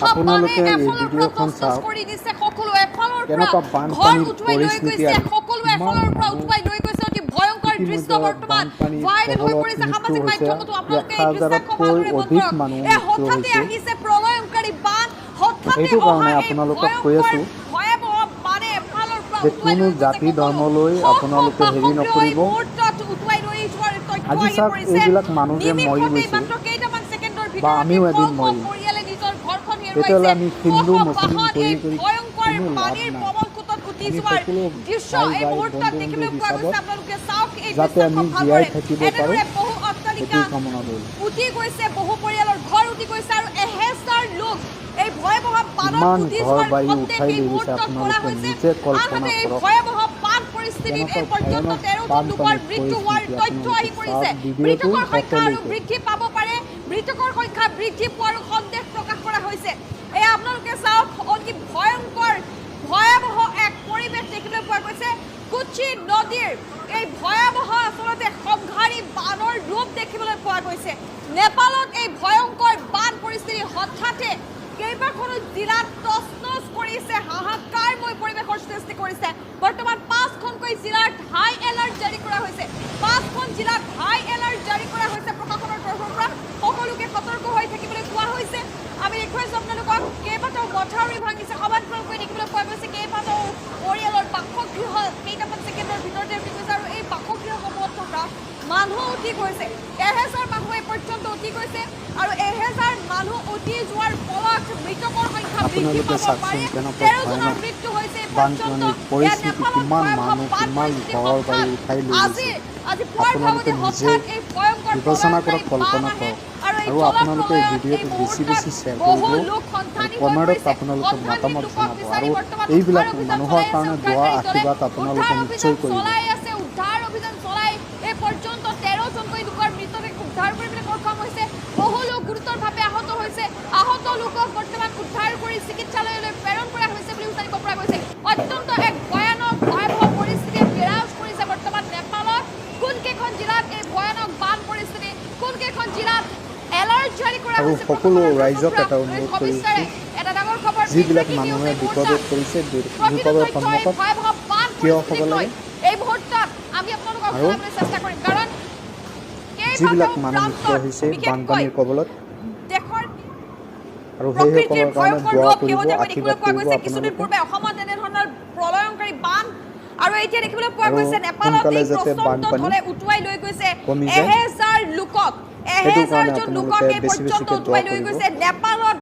আপোনালোকে এই ভিডিঅ'খন চাওক কেনেকুৱা বানপানীৰ পৰিস্থিতি আৰু ভাইৰেল হৈ পৰিছে সামাজিক মাধ্যমতো আপোনালোকে এই দৃশ্যখন অধিক মানুহ হঠাতে আহিছে প্ৰলয়ংকাৰী বান হঠাতে অহা আপোনালোকক কৈ আছো যে কোনো জাতি ধৰ্মলৈ আপোনালোকে হেৰি নকৰিব আজি চাওক এইবিলাক মানুহ যে মৰি গৈছে বা আমিও এদিন মৰিম তেতিয়াহ'লে আমি হিন্দু মুছলিম কৰি কোনো লাভ নাই আমি সকলো যাতে আমি জীয়াই থাকিব পাৰোঁ সেইটো কামনা কৰিলোঁ উঠি গৈছে বহু পৰিয়ালৰ ঘৰ উঠি গৈছে আৰু এহেজাৰ লোক এই ভয়াবহ বানত উঠি ঘৰ বাৰী উঠাই লৈ গৈছে আপোনালোকে নিজে কল্পনা কৰক ভয়াবহ বান পৰিস্থিতিত এই পৰ্যন্ত 13জন লোকৰ মৃত্যু হোৱাৰ তথ্য আহি পৰিছে মৃতকৰ সংখ্যা আৰু বৃদ্ধি পাব পাৰে মৃতকৰ সংখ্যা বৃদ্ধি পোৱাৰ সন্দেহ প্ৰকাশ কৰা হৈছে এই আপোনালোকে চাওক অতি ভয়ংকৰ ভয়াবহ এক পৰিৱেশ দেখিবলৈ পোৱা গৈছে কুচি নদীৰ এই ভয়াবহ আচলতে সংঘাৰী বানৰ ৰূপ দেখিবলৈ পোৱা গৈছে নেপালত এই ভয়ংকৰ বান পৰিস্থিতি হঠাতে কেইবাখনো জিলাত তছনছ কৰিছে হাহাকাৰময় পৰিৱেশৰ সৃষ্টি কৰিছে বৰ্তমান 5খনকৈ জিলাত হাই এলাৰ্ট জাৰি কৰা হৈছে 5খন জিলাত হাই এলাৰ্ট জাৰি কৰা হৈছে প্ৰশাসনৰ তৰফৰ পৰা সকলোকে সতৰ্ক হৈ থাকিবলৈ কোৱা হৈছে আমি দেখুৱাইছো আপোনালোকক কেইবাটাও মথাউৰি ভাঙিছে সমান্তৰালকৈ দেখিবলৈ পোৱা গৈছে কেইবাটাও পৰিয়ালৰ বাসগৃহ কেইটামান ছেকেণ্ডৰ ভিতৰতে উঠি গৈছে আৰু এই বাসগৃহসমূহত থকা মানুহ উঠি গৈছে এহেজাৰ মানুহ এই পৰ্যন্ত উঠি গৈছে আৰু এহেজাৰ মানুহ উঠি যোৱাৰ ফলত মৃতকৰ সংখ্যা বৃদ্ধি পাব পাৰে 13জনৰ মৃত্যু হৈছে বানপানীৰ পৰিস্থিতি কিমান মানুহ কিমান ঘৰ বাৰী উঠাই লৈ গৈছে আপোনালোকে নিজে বিবেচনা কৰক কল্পনা কৰক আৰু আপোনালোকে এই ভিডিঅ'টো বেছি বেছি শ্বেয়াৰ কৰিব কমেণ্টত আপোনালোকে মতামত জনাব আৰু এইবিলাক মানুহৰ কাৰণে দোৱা আশীৰ্বাদ আপোনালোকে নিশ্চয় কৰিব উদ্ধাৰ অভিযান চলাই এই পৰ্যন্ত 13জনকৈ লোকৰ মৃতদেহ উদ্ধাৰ কৰিবলৈ সক্ষম হৈছে বহু লোক গুৰুতৰভাৱে আহত হৈছে আহত লোকক বৰ্তমান উদ্ধাৰ কৰি চিকিৎসালয়লৈ প্ৰেৰণ কৰা হৈছে বুলি জানিব পৰা গৈছে অত্যন্ত এক ভয়ানক ভয়াবহ পৰিস্থিতিয়ে বিৰাজ কৰিছে বৰ্তমান নেপালত কোনকেইখন জিলাত এই ভয়ানক বান পৰিস্থিতি কোনকেইখন জিলাত এলাৰ্ট জাৰি কৰা আৰু হৈছে সকলো ৰাইজক এটা অনুৰোধ কৰিছোঁ এটা ডাঙৰ খবৰ যিবিলাক মানুহে বিপদত পৰিছে বিপদৰ সন্মুখত থিয় হ'ব লাগে এই মুহূৰ্তত আমি আপোনালোকক জনাবলৈ চেষ্টা কৰিম কাৰণ যিবিলাক মানুহ মৃত্যু হৈছে বানপানীৰ কবলত দেশৰ আৰু সেইসকলৰ কাৰণে দোৱা কৰিব আশীৰ্বাদ কৰিব কিছুদিন পূৰ্বে অসমত এনেধৰণৰ প্ৰলয়ংকাৰী বান আৰু এতিয়া দেখিবলৈ পোৱা আৰু গৈছে নেপালত সোনকালে এই যাতে প্ৰচণ্ড বানপানী ঢলে উটুৱাই লৈ গৈছে কমি যায়। এহেজাৰ লোকক সেইটো কাৰণে এহেজাৰজন লোকক আপোনালোকে এই বেছি পৰ্যন্ত বেছিকৈ উটুৱাই দোৱা লৈ কৰিব গৈছে নেপালত